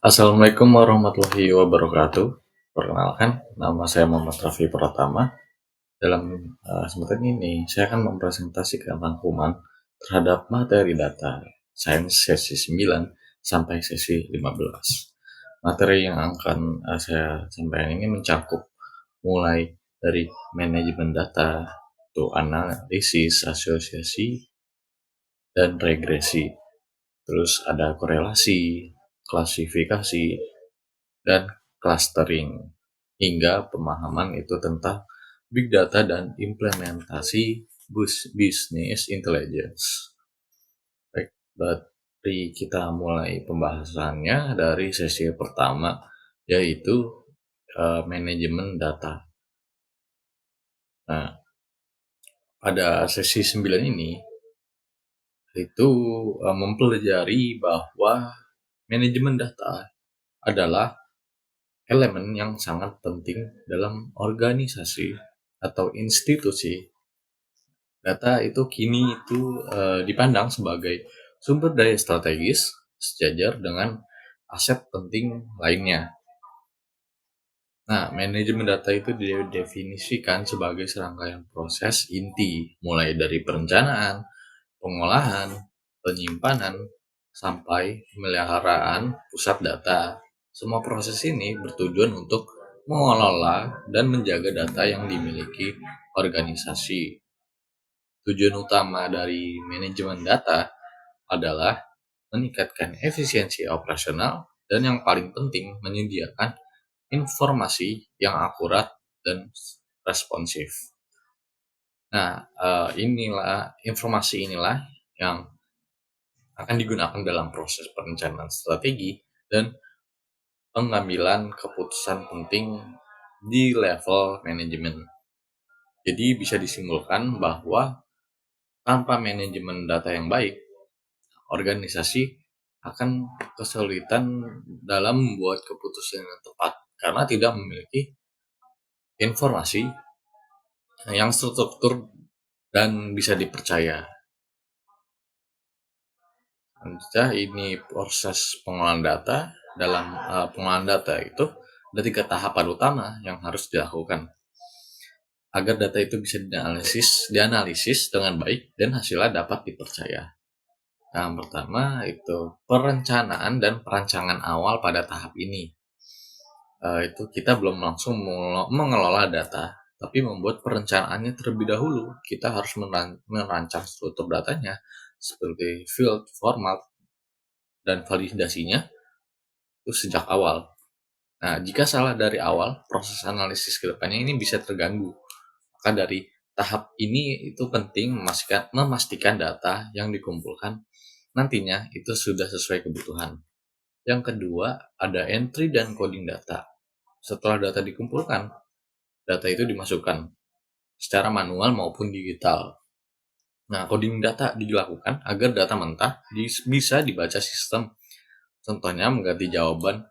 Assalamualaikum warahmatullahi wabarakatuh. Perkenalkan, nama saya Muhammad Raffi Pratama. Dalam kesempatan ini, saya akan mempresentasikan rangkuman terhadap materi data sains sesi 9 sampai sesi 15. Materi yang akan saya sampaikan ini mencakup mulai dari manajemen data, itu analisis, asosiasi, dan regresi. Terus ada korelasi, klasifikasi, dan clustering, hingga pemahaman itu tentang big data dan implementasi business intelligence. Baik, berarti kita mulai pembahasannya dari sesi pertama, yaitu manajemen data. Nah, pada sesi 9 ini itu mempelajari bahwa manajemen data adalah elemen yang sangat penting dalam organisasi atau institusi. Data itu kini dipandang sebagai sumber daya strategis sejajar dengan aset penting lainnya. Nah, manajemen data itu didefinisikan sebagai serangkaian proses inti, mulai dari perencanaan, pengolahan, penyimpanan, sampai pemeliharaan pusat data. Semua proses ini bertujuan untuk mengelola dan menjaga data yang dimiliki organisasi. Tujuan utama dari manajemen data adalah meningkatkan efisiensi operasional dan yang paling penting menyediakan informasi yang akurat dan responsif. Nah, informasi inilah yang akan digunakan dalam proses perencanaan strategi dan pengambilan keputusan penting di level manajemen. Jadi bisa disimpulkan bahwa tanpa manajemen data yang baik, organisasi akan kesulitan dalam membuat keputusan yang tepat karena tidak memiliki informasi yang struktur dan bisa dipercaya. Selanjutnya ini proses pengolahan data. Dalam pengolahan data itu ada 3 tahapan utama yang harus dilakukan agar data itu bisa dianalisis dengan baik dan hasilnya dapat dipercaya. Yang pertama itu perencanaan dan perancangan awal pada tahap ini. Itu kita belum langsung mengelola data, tapi membuat perencanaannya terlebih dahulu. Kita harus merancang struktur datanya seperti field, format, dan validasinya itu sejak awal. Nah, jika salah dari awal, proses analisis ke depannya ini bisa terganggu. Maka dari tahap ini itu penting memastikan data yang dikumpulkan nantinya itu sudah sesuai kebutuhan. Yang kedua, ada entry dan coding data. Setelah data dikumpulkan, data itu dimasukkan secara manual maupun digital. Nah, coding data dilakukan agar data mentah bisa dibaca sistem. Contohnya mengganti jawaban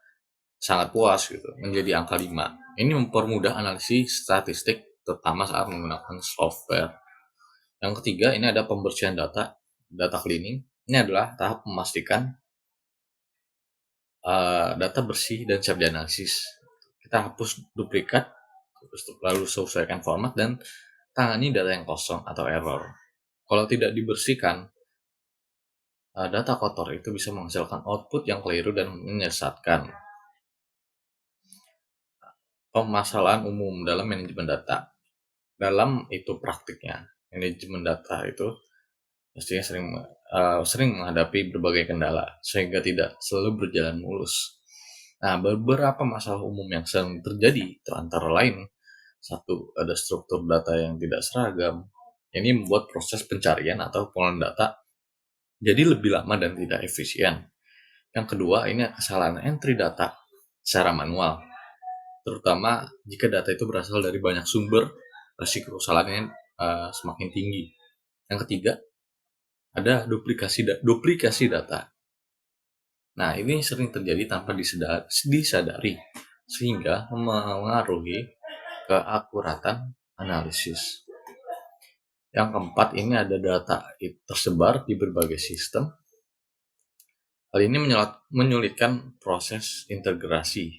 sangat puas gitu menjadi angka 5. Ini mempermudah analisis statistik terutama saat menggunakan software. Yang ketiga, ini ada pembersihan data cleaning. Ini adalah tahap memastikan data bersih dan siap dianalisis. Kita hapus duplikat, lalu sesuaikan format dan tangani data yang kosong atau error. Kalau tidak dibersihkan, data kotor itu bisa menghasilkan output yang keliru dan menyesatkan. Permasalahan umum dalam manajemen data. Dalam itu praktiknya, manajemen data itu pastinya sering menghadapi berbagai kendala sehingga tidak selalu berjalan mulus. Nah, beberapa masalah umum yang sering terjadi itu antara lain, satu, ada struktur data yang tidak seragam. Ini membuat proses pencarian atau pengolahan data jadi lebih lama dan tidak efisien. Yang kedua, ini kesalahan entry data secara manual, terutama jika data itu berasal dari banyak sumber, risiko kesalahannya semakin tinggi. Yang ketiga, ada duplikasi data. Nah, ini sering terjadi tanpa disadari, sehingga mengaruhi keakuratan analisis. Yang keempat, ini ada data tersebar di berbagai sistem, Hal ini menyulitkan proses integrasi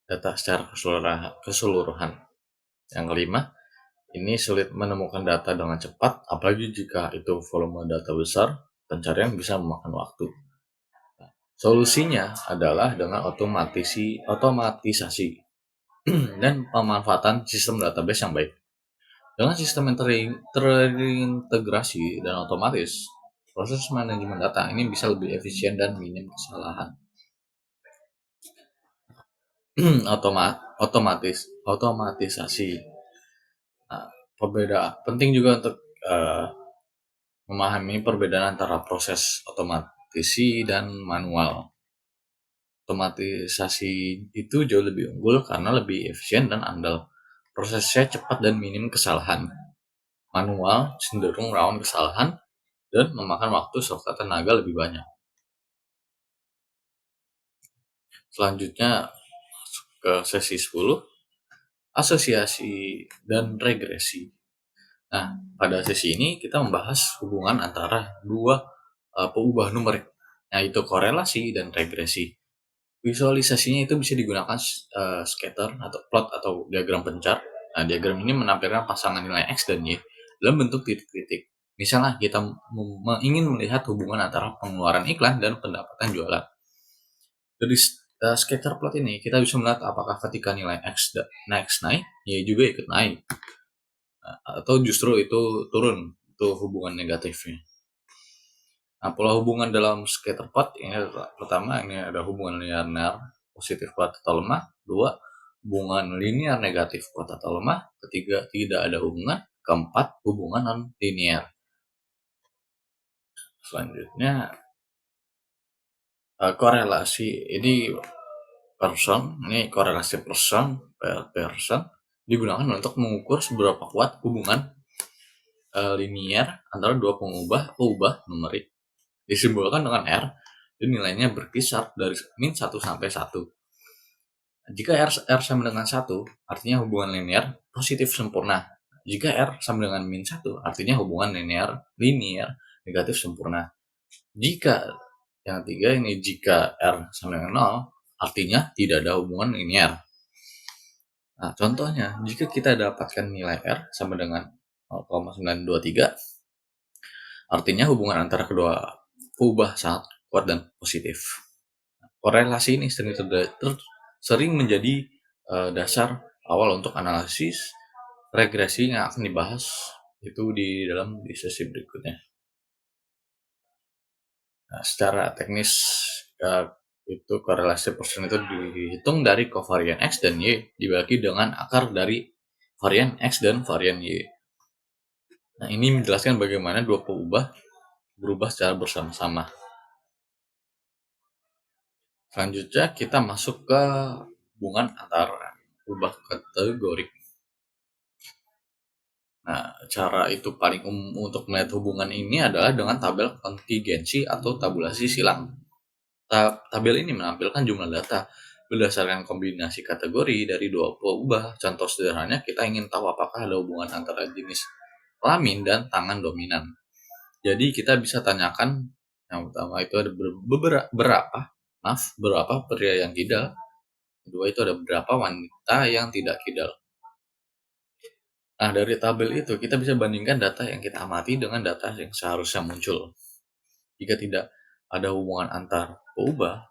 data secara keseluruhan. Yang kelima, ini sulit menemukan data dengan cepat, apalagi jika itu volume data besar, pencarian bisa memakan waktu. Solusinya adalah dengan otomatisasi dan pemanfaatan sistem database yang baik. Dengan sistem yang terintegrasi dan otomatis, proses manajemen data ini bisa lebih efisien dan minim kesalahan. Otomatisasi. Nah, penting juga untuk memahami perbedaan antara proses otomatisasi dan manual. Otomatisasi itu jauh lebih unggul karena lebih efisien dan andal. Prosesnya cepat dan minim kesalahan. Manual cenderung rawan kesalahan dan memakan waktu serta tenaga lebih banyak. Selanjutnya ke sesi 10, asosiasi dan regresi. Nah, pada sesi ini kita membahas hubungan antara dua peubah numerik, yaitu korelasi dan regresi. Visualisasinya itu bisa digunakan scatter atau plot atau diagram pencar. Nah, diagram ini menampilkan pasangan nilai X dan Y dalam bentuk titik-titik. Misalnya kita ingin melihat hubungan antara pengeluaran iklan dan pendapatan jualan. Dari scatter plot ini kita bisa melihat apakah ketika nilai X naik, Y juga ikut naik. Atau justru itu turun, itu hubungan negatifnya. Nah, pola hubungan dalam scatter plot ini pertama ini ada hubungan linear positif kuat atau lemah, dua hubungan linear negatif kuat atau lemah, ketiga tidak ada hubungan, keempat hubungan non linear. Selanjutnya korelasi ini korelasi person per person digunakan untuk mengukur seberapa kuat hubungan linear antara dua peubah numerik. Disimbolkan dengan R, dan nilainya berkisar dari min 1 sampai 1. Jika R sama dengan 1, artinya hubungan linear positif sempurna. Jika R sama dengan min 1, artinya hubungan linear negatif sempurna. Jika yang ketiga ini, jika R sama dengan 0, artinya tidak ada hubungan linear. Nah, contohnya, jika kita dapatkan nilai R sama dengan 0,923, artinya hubungan antara kedua peubah sangat kuat dan positif. Korelasi ini sering menjadi dasar awal untuk analisis regresi yang akan dibahas itu di sesi berikutnya. Nah, secara teknis itu korelasi person itu dihitung dari kovarian X dan Y dibagi dengan akar dari varian X dan varian Y. Nah, ini menjelaskan bagaimana dua peubah berubah secara bersama-sama. Selanjutnya kita masuk ke hubungan antara peubah kategorik. Nah, cara itu paling umum untuk melihat hubungan ini adalah dengan tabel kontingensi atau tabulasi silang. Tabel ini menampilkan jumlah data berdasarkan kombinasi kategori dari dua peubah. Contoh sederhananya, kita ingin tahu apakah ada hubungan antara jenis kelamin dan tangan dominan. Jadi kita bisa tanyakan, yang pertama itu ada berapa pria yang kidal. Kedua itu ada berapa wanita yang tidak kidal. Nah, dari tabel itu kita bisa bandingkan data yang kita amati dengan data yang seharusnya muncul. Jika tidak ada hubungan antar peubah,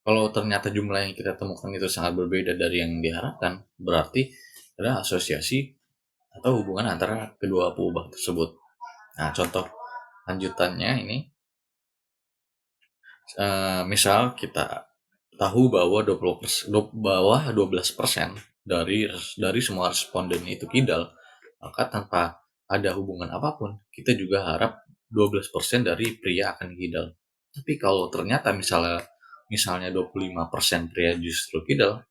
kalau ternyata jumlah yang kita temukan itu sangat berbeda dari yang diharapkan, berarti ada asosiasi atau hubungan antara kedua peubah tersebut. Nah, contoh lanjutannya ini, misal kita tahu bahwa 12% dari semua responden itu kidal, maka tanpa ada hubungan apapun, kita juga harap 12% dari pria akan kidal. Tapi kalau ternyata misalnya 25% pria justru kidal,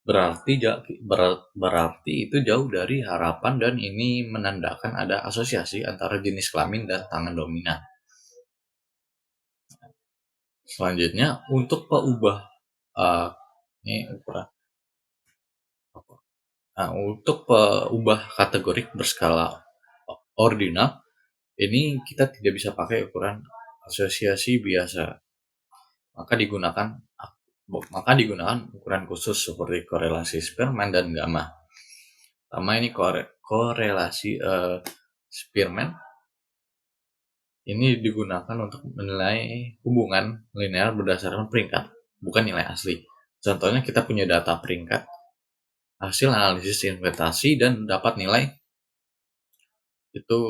berarti itu jauh dari harapan dan ini menandakan ada asosiasi antara jenis kelamin dan tangan dominan. Selanjutnya untuk peubah untuk peubah kategorik berskala ordinal Ini kita tidak bisa pakai ukuran asosiasi biasa, maka digunakan maka digunakan ukuran khusus seperti korelasi Spearman dan gamma. Pertama ini korelasi Spearman ini digunakan untuk menilai hubungan linear berdasarkan peringkat, bukan nilai asli. Contohnya kita punya data peringkat, hasil analisis investasi dan dapat nilai itu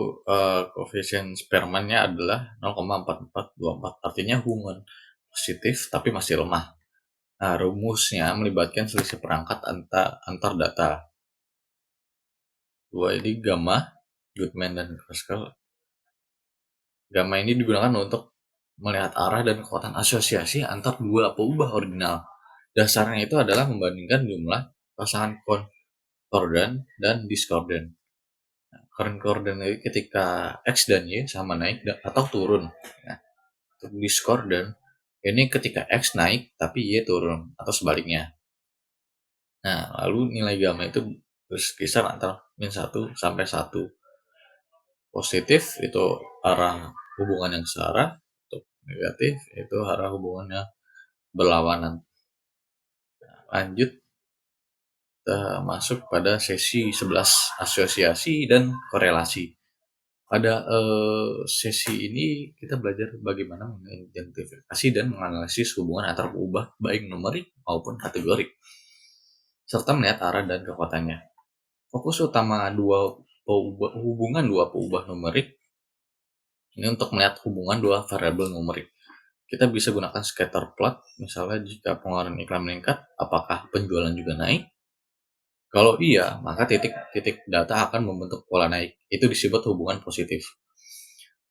koefisien Spearman-nya adalah 0,4424, artinya hubungan positif tapi masih lemah. Nah, rumusnya melibatkan selisih perangkat antar data. Dua ini gamma, Goodman dan Kruskal. Gamma ini digunakan untuk melihat arah dan kekuatan asosiasi antar dua peubah ordinal. Dasarnya itu adalah membandingkan jumlah pasangan konkordan dan diskordan. Konkordan itu ketika X dan Y sama naik atau turun. Nah, untuk diskordan ini ketika X naik tapi Y turun atau sebaliknya. Nah, lalu nilai gamma itu berkisar antara -1 sampai 1. Positif itu arah hubungan yang searah, untuk negatif itu arah hubungannya berlawanan. Nah, lanjut kita masuk pada sesi 11, asosiasi dan korelasi. Pada sesi ini kita belajar bagaimana mengidentifikasi dan menganalisis hubungan antar peubah baik numerik maupun kategorik, serta melihat arah dan kekuatannya. Fokus utama hubungan dua peubah numerik ini untuk melihat hubungan dua variabel numerik. Kita bisa gunakan scatter plot, misalnya jika pengeluaran iklan meningkat, apakah penjualan juga naik? Kalau iya, maka titik-titik data akan membentuk pola naik. Itu disebut hubungan positif.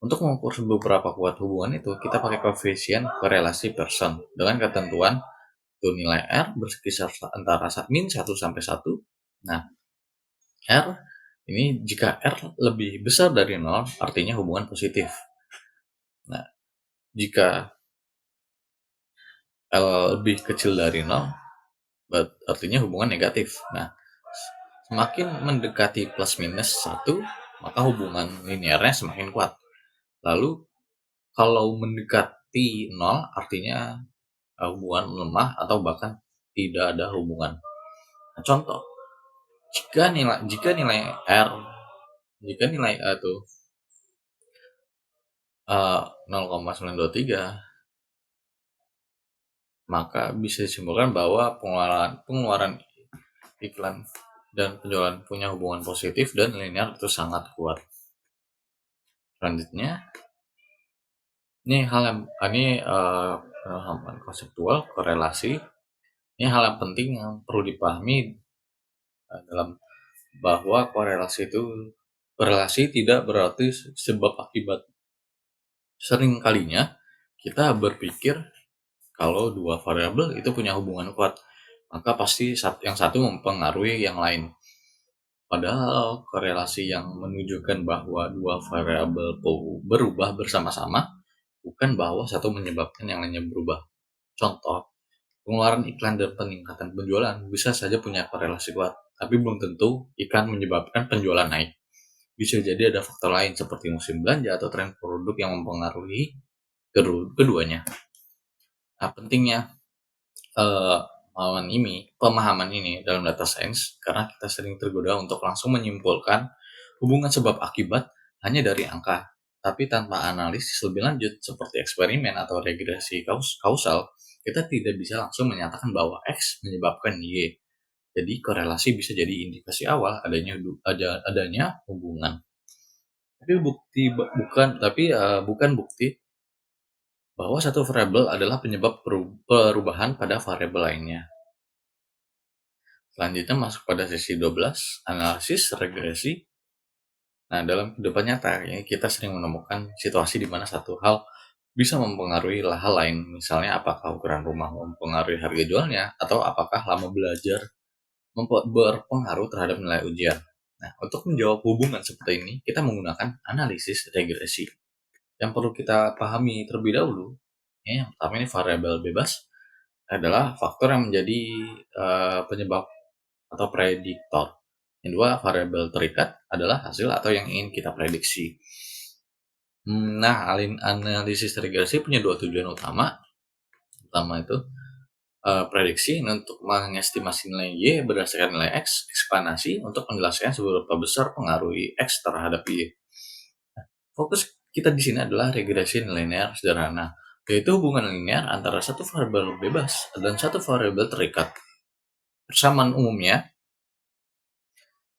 Untuk mengukur beberapa kuat hubungan itu, kita pakai koefisien korelasi Pearson dengan ketentuan itu nilai R berkisar antara -1 sampai 1. Nah, R ini jika R lebih besar dari 0, artinya hubungan positif. Nah, jika L lebih kecil dari 0, artinya hubungan negatif. Nah, semakin mendekati plus minus 1, maka hubungan linearnya semakin kuat. Lalu, kalau mendekati 0, artinya hubungan lemah atau bahkan tidak ada hubungan. Nah, contoh, jika nilai R, jika nilai A itu 0,923, maka bisa disimpulkan bahwa pengeluaran iklan dan penjualan punya hubungan positif dan linear itu sangat kuat. Selanjutnya, ini pemahaman konseptual korelasi. Ini hal yang penting yang perlu dipahami dalam bahwa korelasi tidak berarti sebab akibat. Sering kalinya kita berpikir kalau dua variabel itu punya hubungan kuat, maka pasti yang satu mempengaruhi yang lain. Padahal korelasi yang menunjukkan bahwa dua variabel berubah bersama-sama bukan bahwa satu menyebabkan yang lainnya berubah. Contoh, pengeluaran iklan dan peningkatan penjualan bisa saja punya korelasi kuat, tapi belum tentu iklan menyebabkan penjualan naik. Bisa jadi ada faktor lain seperti musim belanja atau tren produk yang mempengaruhi keduanya. Nah, pentingnya pemahaman ini dalam data science karena kita sering tergoda untuk langsung menyimpulkan hubungan sebab akibat hanya dari angka, tapi tanpa analisis lebih lanjut seperti eksperimen atau regresi kausal, kita tidak bisa langsung menyatakan bahwa X menyebabkan Y. Jadi korelasi bisa jadi indikasi awal adanya hubungan. Tapi bukan bukti bahwa satu variabel adalah penyebab perubahan pada variabel lainnya. Selanjutnya masuk pada sesi 12, analisis regresi. Nah, dalam kehidupan nyata kita sering menemukan situasi di mana satu hal bisa mempengaruhi hal lain. Misalnya apakah ukuran rumah mempengaruhi harga jualnya atau apakah lama belajar berpengaruh terhadap nilai ujian. Nah, untuk menjawab hubungan seperti ini, kita menggunakan analisis regresi. Yang perlu kita pahami terlebih dahulu, yang pertama ini variabel bebas adalah faktor yang menjadi penyebab atau prediktor. Yang dua, variabel terikat adalah hasil atau yang ingin kita prediksi. Nah, analisis regresi punya dua tujuan utama. Pertama itu prediksi untuk mengestimasi nilai Y berdasarkan nilai X, ekspansi untuk menjelaskan seberapa besar pengaruh X terhadap Y. Fokus kita di sini adalah regresi linear sederhana, yaitu hubungan linear antara satu variabel bebas dan satu variabel terikat. Persamaan umumnya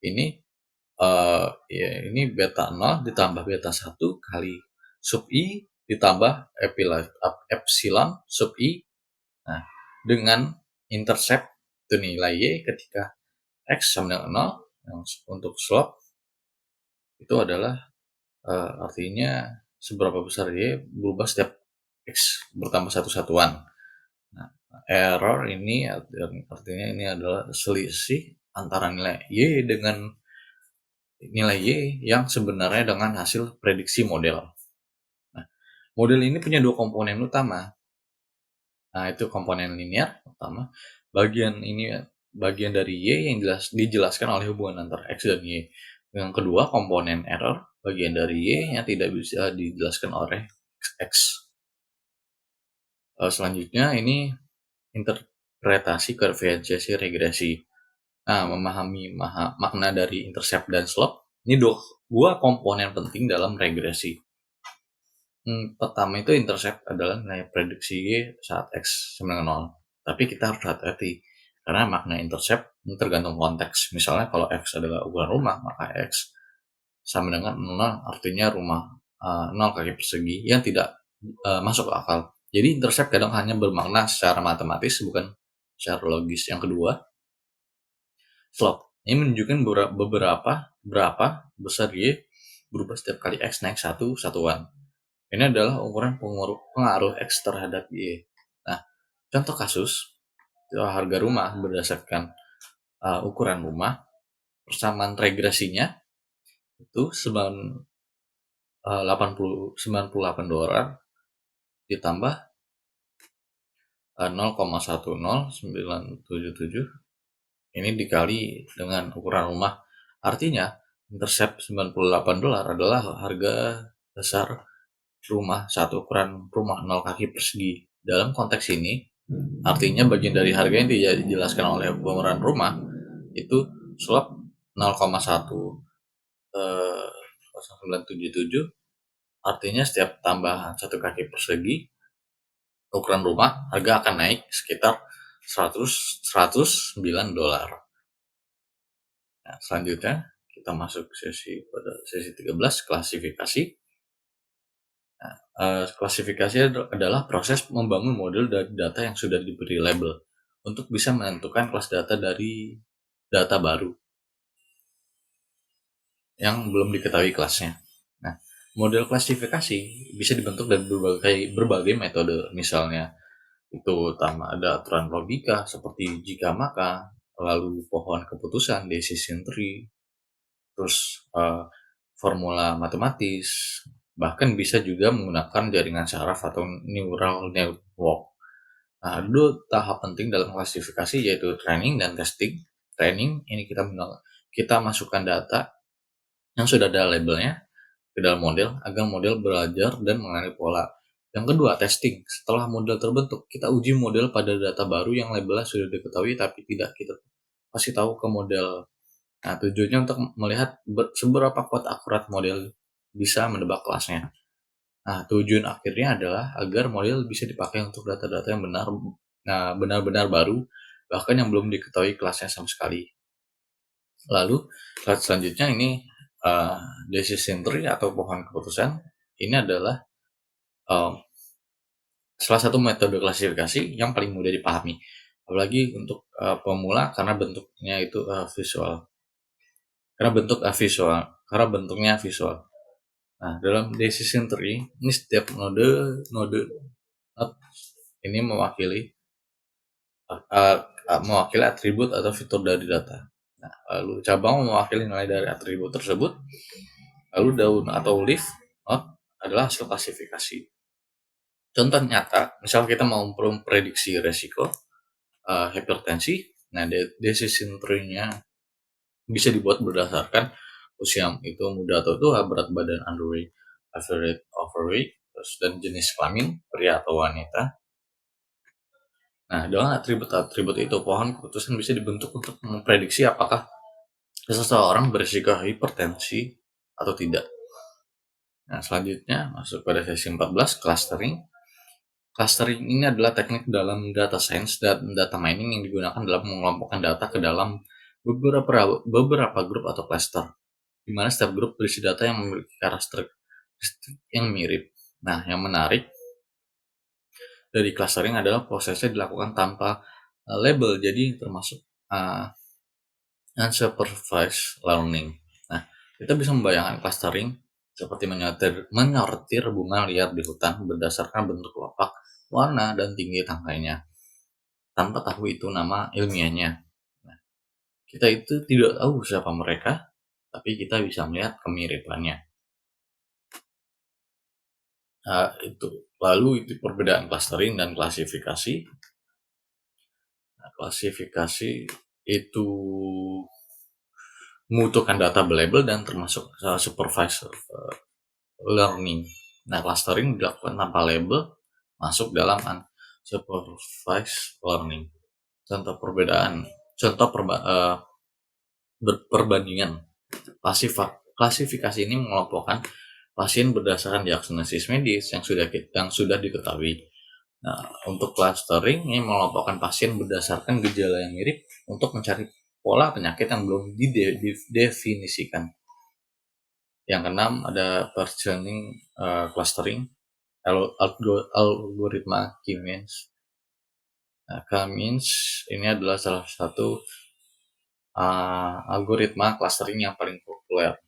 ini ini beta 0 ditambah beta 1 kali sub I ditambah epsilon sub I. Nah, dengan intercept itu nilai Y ketika X sama dengan 0, yang untuk slope itu adalah artinya seberapa besar Y berubah setiap X bertambah satu satuan. Nah, error ini artinya ini adalah selisih antara nilai Y dengan nilai Y yang sebenarnya dengan hasil prediksi model. Nah, model ini punya dua komponen utama. Nah, itu komponen linear pertama. Bagian dari Y yang dijelaskan oleh hubungan antara X dan Y. Yang kedua, komponen error, bagian dari Y yang tidak bisa dijelaskan oleh X. Selanjutnya ini interpretasi koefiensiasi regresi. Nah, memahami makna dari intercept dan slope, ini dua komponen penting dalam regresi. Pertama itu intercept adalah nilai prediksi Y saat X sama dengan 0. Tapi kita harus hati-hati, karena makna intercept ini tergantung konteks. Misalnya kalau X adalah ukuran rumah, maka X sama dengan 0, artinya rumah 0 kaki persegi yang tidak masuk akal. Jadi intercept kadang hanya bermakna secara matematis, bukan secara logis. Yang kedua, slope. Ini menunjukkan berapa besar Y berubah setiap kali X naik satu satuan. Ini adalah ukuran pengaruh X terhadap Y. Nah, contoh kasus, harga rumah berdasarkan ukuran rumah, persamaan regresinya itu 98 ditambah 0,10977 ini dikali dengan ukuran rumah. Artinya, intercept $98 adalah harga dasar rumah satu ukuran rumah 0 kaki persegi. Dalam konteks ini, artinya bagian dari harga yang dijelaskan oleh ukuran rumah itu slope 0,1977, artinya setiap tambahan satu kaki persegi ukuran rumah harga akan naik sekitar $109. Nah, selanjutnya kita masuk pada sesi 13, klasifikasi. Nah, klasifikasi adalah proses membangun model dari data yang sudah diberi label untuk bisa menentukan kelas data dari data baru yang belum diketahui kelasnya. Nah, model klasifikasi bisa dibentuk dari berbagai metode, misalnya itu utama ada aturan logika seperti jika maka, lalu pohon keputusan decision tree, terus formula matematis, bahkan bisa juga menggunakan jaringan saraf atau neural network. Nah, dua tahap penting dalam klasifikasi yaitu training dan testing. Training ini kita masukkan data yang sudah ada labelnya ke dalam model agar model belajar dan mengenali pola. Yang kedua, testing. Setelah model terbentuk, kita uji model pada data baru yang labelnya sudah diketahui tapi tidak kita kasih tahu ke model. Nah, tujuannya untuk melihat seberapa kuat akurat model bisa menebak kelasnya. Nah, tujuan akhirnya adalah agar model bisa dipakai untuk data-data yang benar-benar baru, bahkan yang belum diketahui kelasnya sama sekali. Lalu, slide selanjutnya ini decision tree atau pohon keputusan. Ini adalah salah satu metode klasifikasi yang paling mudah dipahami, apalagi untuk pemula karena bentuknya itu visual. Karena bentuknya visual. Nah, dalam decision tree ini setiap node ini mewakili atribut atau fitur dari data. Nah, lalu cabang mewakili nilai dari atribut tersebut. Lalu daun atau leaf adalah hasil klasifikasi. Contoh nyata, misal kita mau memprediksi resiko hipertensi, nah decision tree-nya bisa dibuat berdasarkan usia itu muda atau tua, berat badan underweight, average overweight, terus dan jenis kelamin pria atau wanita. Nah, dengan atribut-atribut itu, pohon keputusan bisa dibentuk untuk memprediksi apakah seseorang berisiko hipertensi atau tidak. Nah, selanjutnya masuk pada sesi 14, clustering. Clustering ini adalah teknik dalam data science dan data mining yang digunakan dalam mengelompokkan data ke dalam beberapa grup atau cluster, di mana setiap grup berisi data yang memiliki karakteristik yang mirip. Nah, yang menarik dari clustering adalah prosesnya dilakukan tanpa label, jadi termasuk uh, unsupervised learning. Nah, kita bisa membayangkan clustering seperti menyortir bunga liar di hutan berdasarkan bentuk kelopak, warna, dan tinggi tangkainya, tanpa tahu itu nama ilmiahnya. Nah, kita itu tidak tahu siapa mereka, tapi kita bisa melihat kemiripannya. Itu. Lalu itu perbedaan clustering dan klasifikasi. Nah, klasifikasi itu membutuhkan data label dan termasuk supervised learning. Nah, clustering dilakukan tanpa label, masuk dalam unsupervised learning. Contoh perbedaan, contoh perbandingan. Klasifikasi ini mengelompokkan pasien berdasarkan diagnosis medis yang sudah diketahui. Nah, untuk clustering ini mengelompokkan pasien berdasarkan gejala yang mirip untuk mencari pola penyakit yang belum didefinisikan. Yang keenam ada partitioning clustering, algoritma K-means. Nah, K-means ini adalah salah satu algoritma clustering yang paling populer.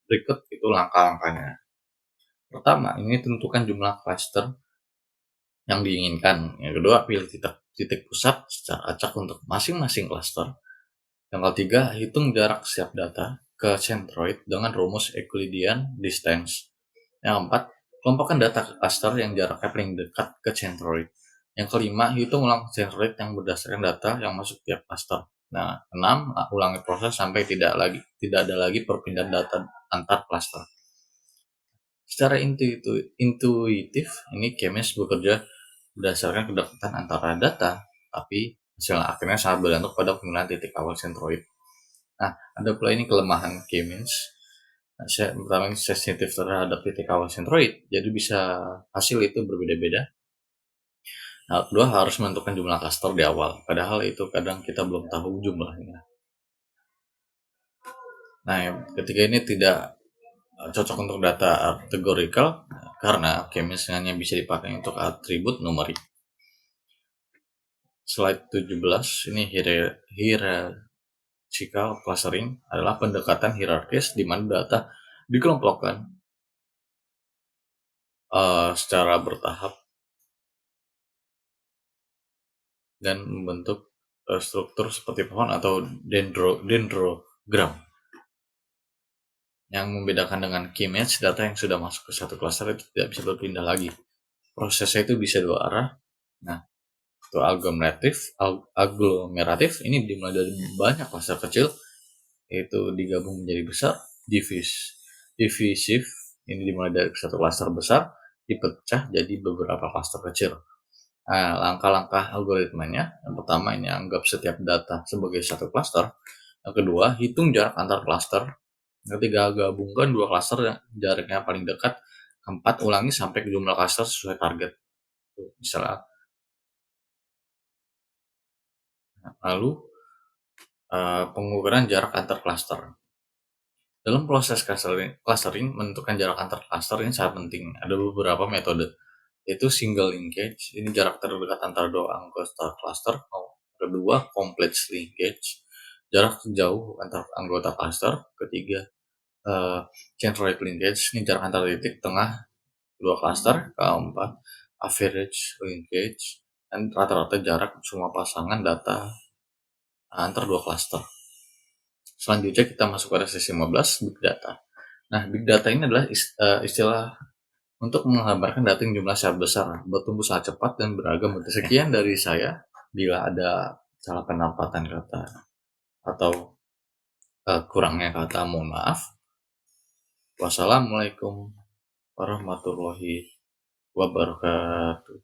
Berikut itu langkah-langkahnya. Pertama, ini tentukan jumlah cluster yang diinginkan. Yang kedua, pilih titik pusat secara acak untuk masing-masing cluster. Yang ketiga, hitung jarak setiap data ke centroid dengan rumus Euclidean distance. Yang keempat, kelompokkan data ke cluster yang jaraknya paling dekat ke centroid. Yang kelima, hitung ulang centroid yang berdasarkan data yang masuk tiap cluster. Nah, 6, ulangi proses sampai tidak ada lagi perpindahan data antar cluster. Secara intuitif, ini Kemes bekerja berdasarkan kedekatan antara data, tapi hasil akhirnya sangat bergantung pada pemilihan titik awal centroid. Nah, ada pula ini kelemahan K-means. Nah, pertama ini sensitif terhadap titik awal centroid, jadi bisa hasil itu berbeda-beda. Nah, kedua harus menentukan jumlah cluster di awal, padahal itu kadang kita belum tahu jumlahnya. Nah, yang ketiga ini tidak cocok untuk data categorical karena K-means hanya bisa dipakai untuk atribut numerik. Slide 17 ini hierarchical clustering adalah pendekatan hierarkis di mana data dikelompokkan secara bertahap dan membentuk struktur seperti pohon atau dendrogram. Yang membedakan dengan K-means, data yang sudah masuk ke satu cluster itu tidak bisa berpindah lagi. Prosesnya itu bisa dua arah. Nah, itu aglomeratif ini dimulai dari banyak cluster kecil, yaitu digabung menjadi besar. Divisif ini dimulai dari satu cluster besar, dipecah jadi beberapa cluster kecil. Nah, langkah-langkah algoritmanya, yang pertama ini anggap setiap data sebagai satu cluster. Yang kedua, hitung jarak antar cluster. Yang ketiga, gabungkan dua cluster yang jaraknya paling dekat. Keempat, ulangi sampai ke jumlah cluster sesuai target. Misalnya, lalu pengukuran jarak antar cluster. Dalam proses clustering, menentukan jarak antar cluster ini sangat penting. Ada beberapa metode, yaitu single linkage, ini jarak terdekat antara dua anggota cluster. Kedua, complex linkage, jarak jauh antar anggota cluster. Ketiga, centroid linkage, ini jarak antar titik tengah dua cluster. Keempat, average linkage, dan rata-rata jarak semua pasangan data antar dua cluster. Selanjutnya kita masuk pada sesi 15, Big Data. Nah, Big Data ini adalah istilah untuk menggambarkan data yang jumlah sangat besar, bertumbuh sangat cepat dan beragam. Sekian dari saya. Bila ada salah penempatan kata atau kurangnya kata, mohon maaf. Wassalamualaikum warahmatullahi wabarakatuh.